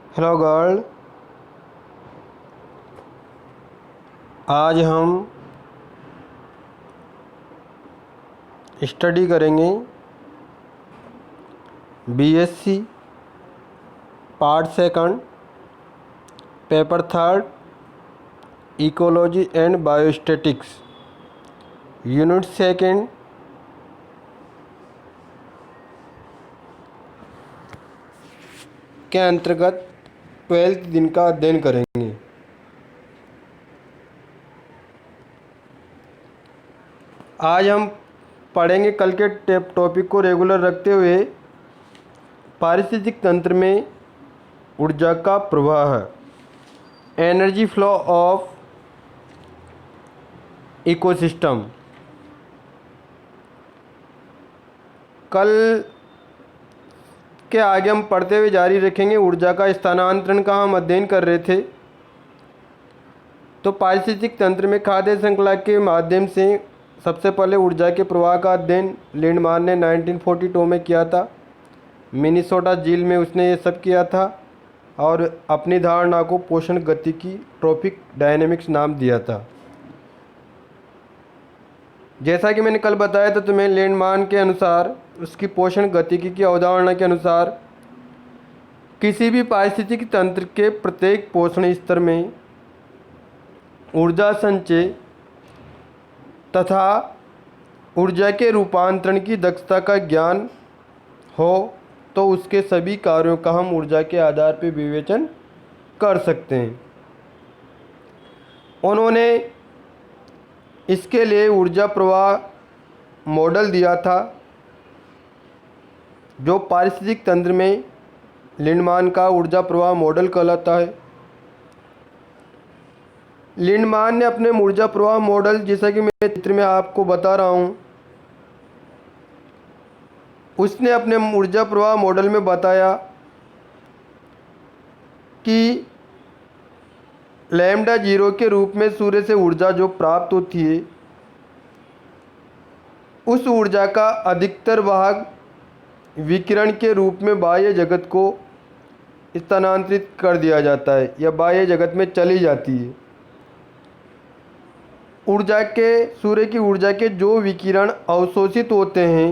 Hello girl. आज हम study करेंगे BSc part second paper third ecology and biostatics unit second के अंतर्गत 12th दिन का अध्ययन करेंगे। आज हम पढ़ेंगे कल के टॉपिक को रेगुलर रखते हुए पारिस्थितिक तंत्र में ऊर्जा का प्रवाह, एनर्जी फ्लो ऑफ इकोसिस्टम। कल के आगे हम पढ़ते हुए जारी रखेंगे। ऊर्जा का स्थानांतरण का हम अध्ययन कर रहे थे। तो पारिस्थितिक तंत्र में खाद्य श्रृंखला के माध्यम से सबसे पहले ऊर्जा के प्रवाह का अध्ययन लिंडमान ने 1942 में किया था। मिनीसोटा झील में उसने ये सब किया था और अपनी धारणा को पोषण गतिकी ट्रॉपिक डायनेमिक्स नाम दिया था। जैसा कि मैंने कल बताया था तुम्हें, लिंडमान के अनुसार उसकी पोषण गतिकी की अवधारणा के अनुसार किसी भी पारिस्थितिक तंत्र के प्रत्येक पोषण स्तर में ऊर्जा संचय तथा ऊर्जा के रूपांतरण की दक्षता का ज्ञान हो तो उसके सभी कार्यों का हम ऊर्जा के आधार पर विवेचन कर सकते हैं। उन्होंने इसके लिए ऊर्जा प्रवाह मॉडल दिया था जो पारिस्थितिक तंत्र में लिंडमान का ऊर्जा प्रवाह मॉडल कहलाता है। लिंडमान ने अपने ऊर्जा प्रवाह मॉडल, जैसा कि मैं चित्र में आपको बता रहा हूँ, उसने अपने ऊर्जा प्रवाह मॉडल में बताया कि लैम्डा जीरो के रूप में सूर्य से ऊर्जा जो प्राप्त होती है उस ऊर्जा का अधिकतर भाग विकिरण के रूप में बाह्य जगत को स्थानांतरित कर दिया जाता है या बाह्य जगत में चली जाती है। सूर्य की ऊर्जा के जो विकिरण अवशोषित होते हैं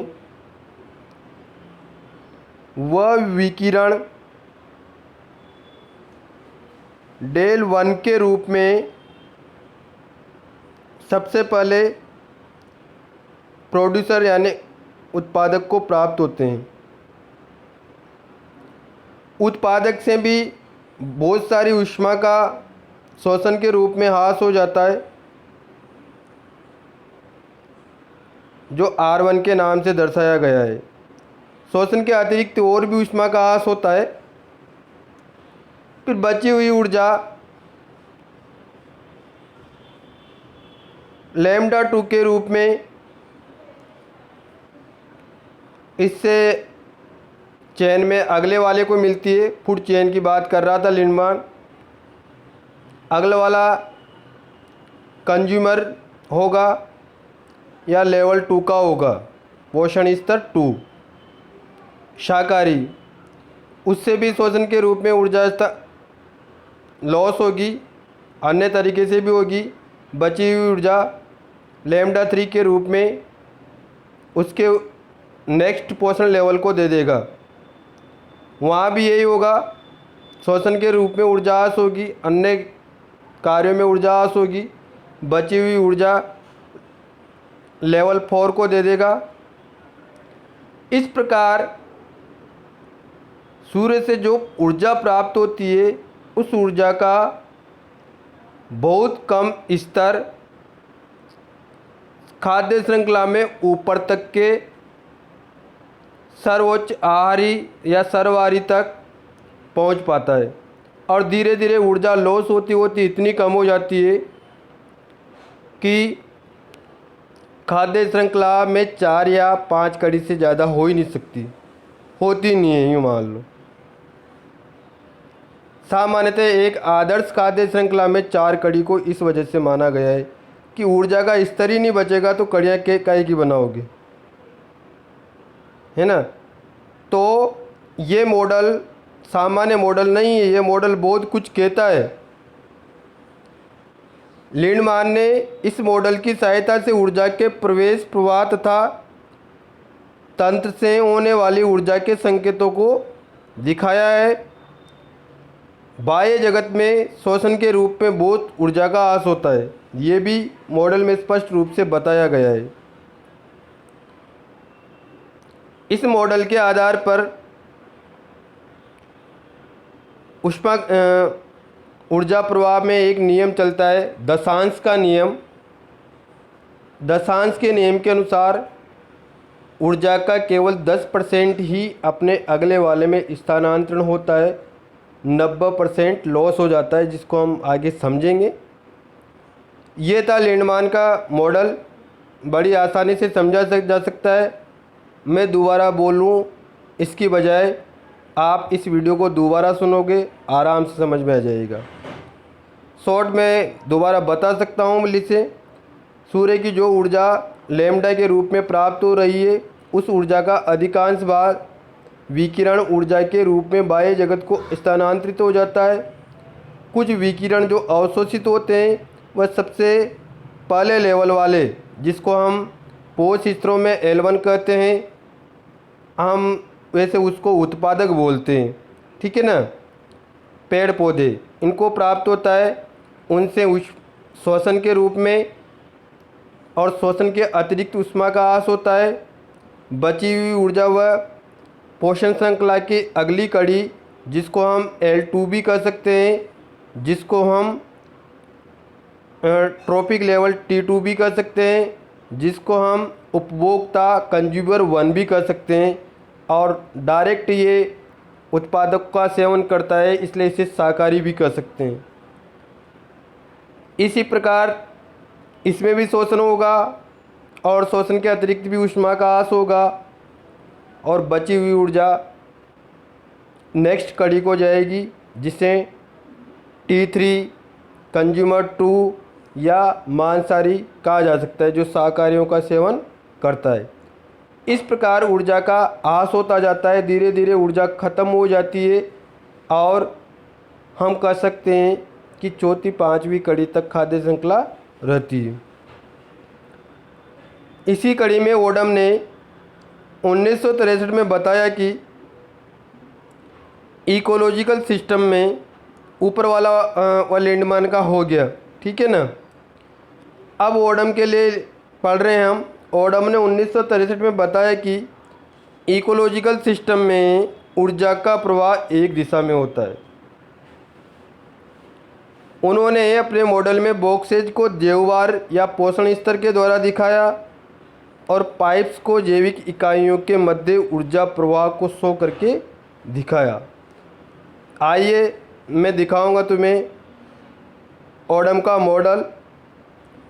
वह विकिरण डेल वन के रूप में सबसे पहले प्रोड्यूसर यानी उत्पादक को प्राप्त होते हैं। उत्पादक से भी बहुत सारी ऊष्मा का शोषण के रूप में ह्रास हो जाता है जो R1 के नाम से दर्शाया गया है। शोषण के अतिरिक्त और भी ऊष्मा का ह्रास होता है। फिर बची हुई ऊर्जा लैम्डा 2 के रूप में इससे चेन में अगले वाले को मिलती है। फूड चेन की बात कर रहा था लिंडमान। अगला वाला कंज्यूमर होगा या लेवल 2 का होगा, पोषण स्तर 2 शाकाहारी। उससे भी शोषण के रूप में ऊर्जा लॉस होगी, अन्य तरीके से भी होगी। बची हुई ऊर्जा लैम्डा 3 के रूप में उसके नेक्स्ट पोषण लेवल को दे देगा। वहाँ भी यही होगा, शोषण के रूप में ऊर्जा ह्रास होगी, अन्य कार्यों में ऊर्जा ह्रास होगी। बची हुई ऊर्जा लेवल 4 को दे देगा। इस प्रकार सूर्य से जो ऊर्जा प्राप्त होती है उस ऊर्जा का बहुत कम स्तर खाद्य श्रृंखला में ऊपर तक के सर्वोच्च आहारी या सर्वहारी तक पहुंच पाता है और धीरे धीरे ऊर्जा लॉस होती होती इतनी कम हो जाती है कि खाद्य श्रृंखला में 4 या 5 कड़ी से ज़्यादा हो ही नहीं सकती, होती नहीं है। यूँ मान लो सामान्यतः एक आदर्श खाद्य श्रृंखला में 4 कड़ी को इस वजह से माना गया है कि ऊर्जा का स्तर ही नहीं बचेगा तो कड़ियाँ काहे की बनाओगे, है ना। तो ये मॉडल सामान्य मॉडल नहीं है, ये मॉडल बहुत कुछ कहता है। लिंडमान ने इस मॉडल की सहायता से ऊर्जा के प्रवेश, प्रवाह तथा तंत्र से होने वाली ऊर्जा के संकेतों को दिखाया है। बाह्य जगत में शोषण के रूप में बहुत ऊर्जा का हास होता है, ये भी मॉडल में स्पष्ट रूप से बताया गया है। इस मॉडल के आधार पर ऊष्मा ऊर्जा प्रवाह में एक नियम चलता है, दशांश का नियम। दशांश के नियम के अनुसार ऊर्जा का केवल 10% ही अपने अगले वाले में स्थानांतरण होता है, 90% लॉस हो जाता है, जिसको हम आगे समझेंगे। ये था लिंडमान का मॉडल, बड़ी आसानी से समझा जा सकता है। मैं दोबारा बोलूँ इसकी बजाय आप इस वीडियो को दोबारा सुनोगे, आराम से समझ में आ जाएगा। शॉर्ट में दोबारा बता सकता हूँ इसे। सूर्य की जो ऊर्जा लैम्ब्डा के रूप में प्राप्त हो रही है, उस ऊर्जा का अधिकांश भाग विकिरण ऊर्जा के रूप में बाह्य जगत को स्थानांतरित हो जाता है। कुछ विकिरण जो अवशोषित होते हैं वह सबसे पहले लेवल वाले, जिसको हम पोष स्तरों में L1 कहते हैं, हम वैसे उसको उत्पादक बोलते हैं, ठीक है ना। पेड़ पौधे, इनको प्राप्त होता है, उनसे शोषण के रूप में और शोषण के अतिरिक्त ऊष्मा का हास होता है। बची हुई ऊर्जा व पोषण श्रृंखला की अगली कड़ी, जिसको हम L2 भी कह सकते हैं, जिसको हम ट्रॉपिक लेवल T2 भी कह सकते हैं, जिसको हम उपभोक्ता कंज्यूमर 1 भी कह सकते हैं। और डायरेक्ट ये उत्पादक का सेवन करता है, इसलिए इसे शाकाहारी भी कह सकते हैं। इसी प्रकार इसमें भी शोषण होगा और शोषण के अतिरिक्त भी ऊष्मा का हास होगा, और बची हुई ऊर्जा नेक्स्ट कड़ी को जाएगी, जिसे T3 कंज्यूमर 2 या मांसाहारी कहा जा सकता है, जो शाकाहारियों का सेवन करता है। इस प्रकार ऊर्जा का हास होता जाता है, धीरे धीरे ऊर्जा खत्म हो जाती है, और हम कह सकते हैं कि चौथी पांचवी कड़ी तक खाद्य श्रृंखला रहती है। इसी कड़ी में ओडम ने 1963 में बताया कि इकोलॉजिकल सिस्टम में ऊपर वाला लिंडमान का हो गया, ठीक है ना। अब ओडम के लिए पढ़ रहे हैं हम। ओडम ने 1963 में बताया कि इकोलॉजिकल सिस्टम में ऊर्जा का प्रवाह एक दिशा में होता है। उन्होंने अपने मॉडल में बॉक्सेज को जैववार या पोषण स्तर के द्वारा दिखाया, और पाइप्स को जैविक इकाइयों के मध्य ऊर्जा प्रवाह को शो करके दिखाया। आइए मैं दिखाऊंगा तुम्हें ओडम का मॉडल।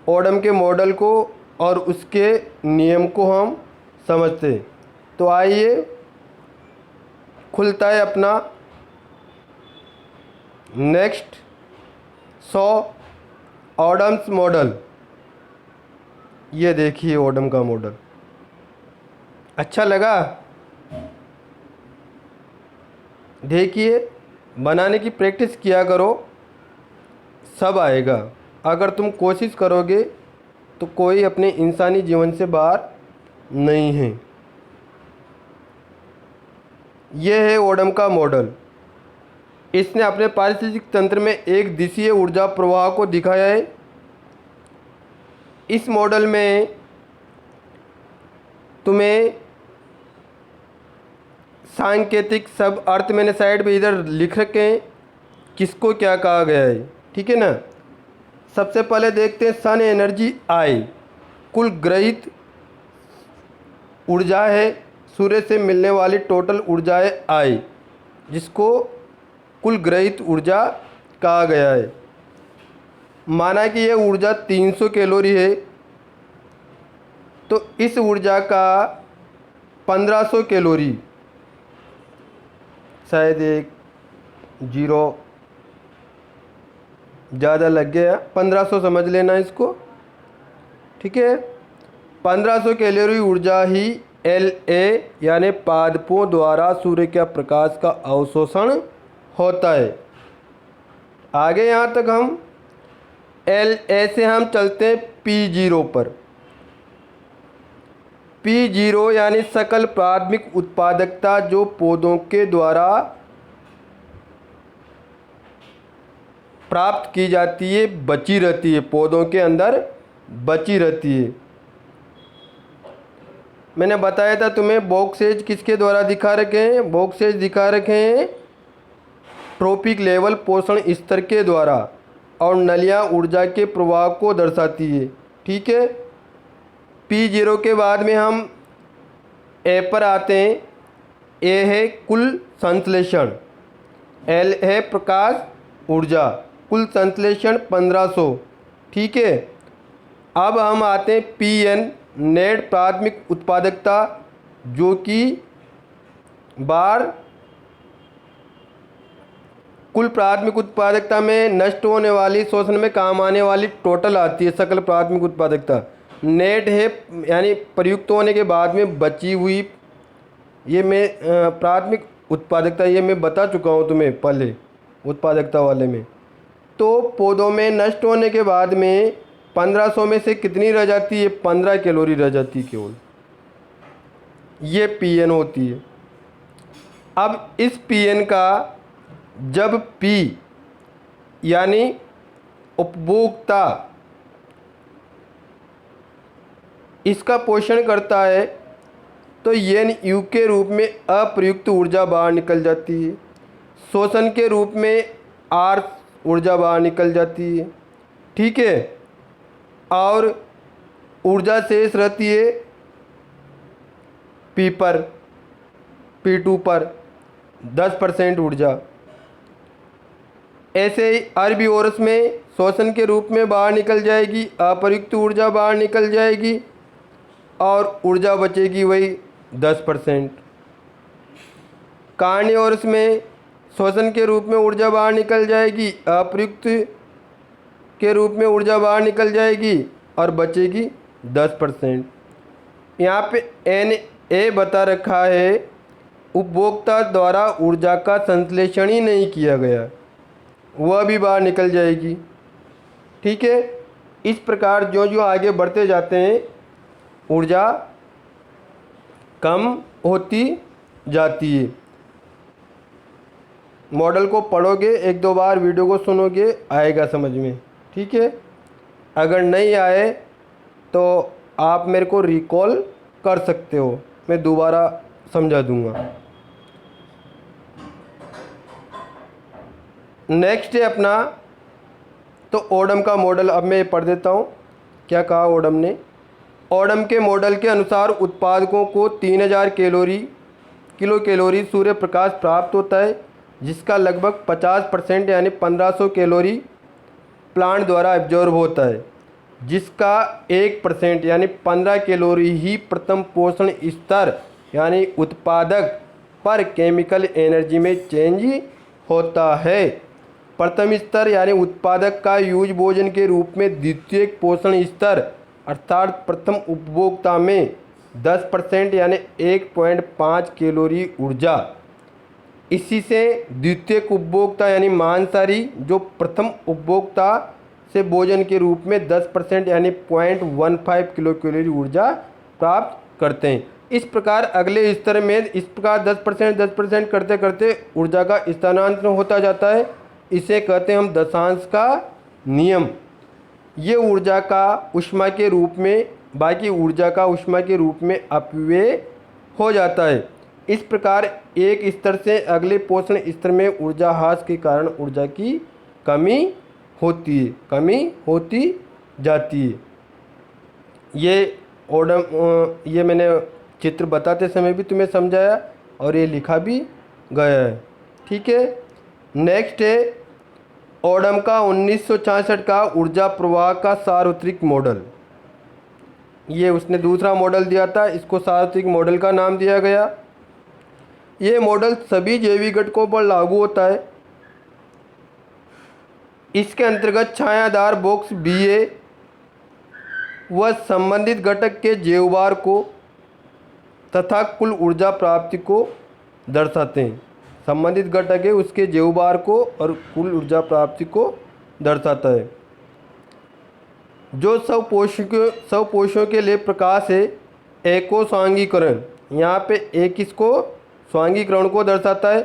ओडम के मॉडल को और उसके नियम को हम समझते हैं। तो आइए, खुलता है अपना नेक्स्ट 100 ओडम्स मॉडल। ये देखिए ओडम का मॉडल, अच्छा लगा? देखिए, बनाने की प्रैक्टिस किया करो, सब आएगा। अगर तुम कोशिश करोगे तो कोई अपने इंसानी जीवन से बाहर नहीं है। यह है ओडम का मॉडल। इसने अपने पारिस्थितिक तंत्र में एक दिशीय ऊर्जा प्रवाह को दिखाया है। इस मॉडल में तुम्हें सांकेतिक सब अर्थ मैंने साइड पे इधर लिख रखे हैं, किसको क्या कहा गया है, ठीक है ना। सबसे पहले देखते हैं सन एनर्जी आई, कुल ग्रहित ऊर्जा है, सूर्य से मिलने वाली टोटल ऊर्जा है आई, जिसको कुल ग्रहित ऊर्जा कहा गया है। माना कि यह ऊर्जा 300 कैलोरी है, तो इस ऊर्जा का 1500 कैलोरी, शायद एक जीरो ज़्यादा लग गया, 1500 समझ लेना इसको, ठीक है। 1500 कैलोरी ऊर्जा ही LA यानी पादपों द्वारा सूर्य के प्रकाश का अवशोषण होता है। आगे यहाँ तक हम LA से हम चलते हैं P0 पर। P0 यानी सकल प्राथमिक उत्पादकता जो पौधों के द्वारा प्राप्त की जाती है, बची रहती है, पौधों के अंदर बची रहती है। मैंने बताया था तुम्हें बॉक्सेज किसके द्वारा दिखा रखे हैं, बॉक्सेज दिखा रखे हैं ट्रॉपिक लेवल पोषण स्तर के द्वारा, और नलियाँ ऊर्जा के प्रवाह को दर्शाती है। ठीक है। P0 के बाद में हम A पर आते हैं। A है कुल संश्लेषण, L है प्रकाश ऊर्जा, कुल संश्लेषण 1500। ठीक है। अब हम आते हैं PN नेट प्राथमिक उत्पादकता, जो कि बार कुल प्राथमिक उत्पादकता में नष्ट होने वाली, शोषण में काम आने वाली टोटल आती है सकल प्राथमिक उत्पादकता। नेट है यानी प्रयुक्त होने के बाद में बची हुई, ये मैं प्राथमिक उत्पादकता ये मैं बता चुका हूँ तुम्हें पहले उत्पादकता वाले में। तो पौधों में नष्ट होने के बाद में 1500 में से कितनी रह जाती है, 15 कैलोरी रह जाती है केवल, ये PN होती है। अब इस PN का जब P यानी उपभोक्ता इसका पोषण करता है तो NU के रूप में अप्रयुक्त ऊर्जा बाहर निकल जाती है, शोषण के रूप में R ऊर्जा बाहर निकल जाती है। ठीक है। और ऊर्जा शेष रहती है P पर, P2 पर 10% ऊर्जा। ऐसे ही अर्बियोरस में शोषण के रूप में बाहर निकल जाएगी, अप्रयुक्त ऊर्जा बाहर निकल जाएगी और ऊर्जा बचेगी वही 10%। कार्नियोरस में शोषण के रूप में ऊर्जा बाहर निकल जाएगी, अप्रयुक्त के रूप में ऊर्जा बाहर निकल जाएगी और बचेगी 10%। यहाँ पे Na बता रखा है, उपभोक्ता द्वारा ऊर्जा का संश्लेषण ही नहीं किया गया, वह भी बाहर निकल जाएगी। ठीक है। इस प्रकार जो जो आगे बढ़ते जाते हैं ऊर्जा कम होती जाती है। मॉडल को पढ़ोगे, एक दो बार वीडियो को सुनोगे, आएगा समझ में। ठीक है। अगर नहीं आए तो आप मेरे को रिकॉल कर सकते हो, मैं दोबारा समझा दूंगा। नेक्स्ट है अपना तो ओडम का मॉडल। अब मैं पढ़ देता हूँ क्या कहा ओडम ने। ओडम के मॉडल के अनुसार उत्पादकों को 3000 किलो कैलोरी सूर्य प्रकाश प्राप्त होता है, जिसका लगभग 50% यानी 1500 कैलोरी प्लांट द्वारा एब्जॉर्ब होता है, जिसका 1% यानी 15 कैलोरी ही प्रथम पोषण स्तर यानी उत्पादक पर केमिकल एनर्जी में चेंज होता है। प्रथम स्तर यानी उत्पादक का यूज भोजन के रूप में द्वितीय पोषण स्तर अर्थात प्रथम उपभोक्ता में 10% यानी 1.5 कैलोरी ऊर्जा। इसी से द्वितीय उपभोक्ता यानी मांसाहारी जो प्रथम उपभोक्ता से भोजन के रूप में 10% यानी 0.15 किलो कैलोरी ऊर्जा प्राप्त करते हैं। इस प्रकार अगले स्तर में इस प्रकार 10% करते करते ऊर्जा का स्थानांतरण होता जाता है। इसे कहते हैं हम दशांश का नियम। ये ऊर्जा का ऊष्मा के रूप में, बाकी ऊर्जा का ऊष्मा के रूप में अपव्यय हो जाता है। इस प्रकार एक स्तर से अगले पोषण स्तर में ऊर्जा ह्रास के कारण ऊर्जा की कमी होती जाती है। ये मैंने चित्र बताते समय भी तुम्हें समझाया और ये लिखा भी गया है। ठीक है। नेक्स्ट है ओडम का 1966 का ऊर्जा प्रवाह का सार्वत्रिक मॉडल। ये उसने दूसरा मॉडल दिया था, इसको सार्वत्रिक मॉडल का नाम दिया गया। ये मॉडल सभी जैविक घटकों पर लागू होता है। इसके अंतर्गत छायादार बॉक्स BA व संबंधित घटक के जैवभार को तथा कुल ऊर्जा प्राप्ति को दर्शाते हैं। संबंधित घटक है उसके जीवभार को और कुल ऊर्जा प्राप्ति को दर्शाता है। जो स्वपोषकों के लिए प्रकाश है, एको स्वांगीकरण, यहाँ पे एक किसको, स्वांगीकरण को दर्शाता है।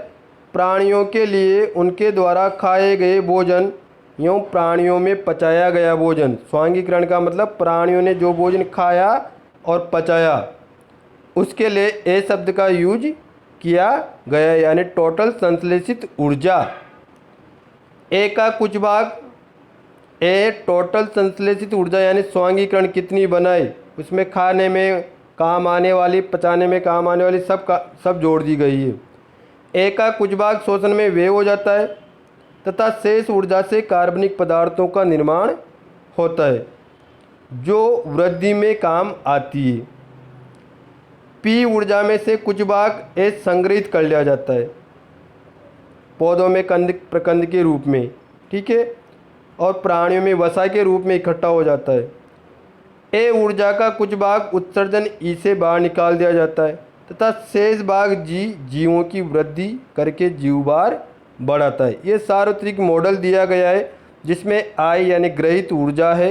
प्राणियों के लिए उनके द्वारा खाए गए भोजन एवं प्राणियों में पचाया गया भोजन। स्वांगीकरण का मतलब प्राणियों ने जो भोजन खाया और पचाया उसके लिए ए शब्द का यूज किया गया, यानी टोटल संश्लेषित ऊर्जा। ए का कुछ भाग, ए टोटल संश्लेषित ऊर्जा यानी स्वांगीकरण कितनी बनाई, उसमें खाने में काम आने वाली, पचाने में काम आने वाली सब जोड़ दी गई है। ए का कुछ भाग शोषण में व्यय हो जाता है तथा शेष ऊर्जा से कार्बनिक पदार्थों का निर्माण होता है जो वृद्धि में काम आती है। पी ऊर्जा में से कुछ भाग ए संग्रहित कर लिया जाता है पौधों में कंद प्रकंद के रूप में, ठीक है, और प्राणियों में वसा के रूप में इकट्ठा हो जाता है। ए ऊर्जा का कुछ भाग उत्सर्जन ई से बाहर निकाल दिया जाता है तथा शेष भाग जीवों की वृद्धि करके जीवभार बढ़ाता है। ये सार्वत्रिक मॉडल दिया गया है जिसमें आई यानी ग्रहित ऊर्जा है,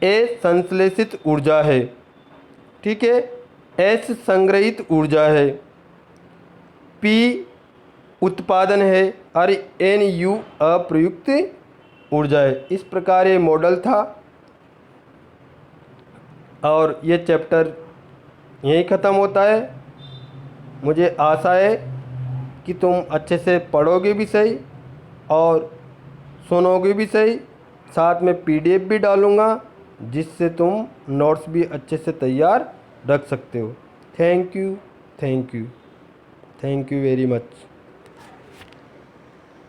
ए संश्लेषित ऊर्जा है, ठीक है, एस संग्रहित ऊर्जा है, पी उत्पादन है और एन यू अप्रयुक्त ऊर्जा है। इस प्रकार ये मॉडल था और ये चैप्टर यहीं ख़त्म होता है। मुझे आशा है कि तुम अच्छे से पढ़ोगे भी सही और सुनोगे भी सही, साथ में पीडीएफ भी डालूँगा जिससे तुम नोट्स भी अच्छे से तैयार रख सकते हो। Thank you, thank you, thank you very much.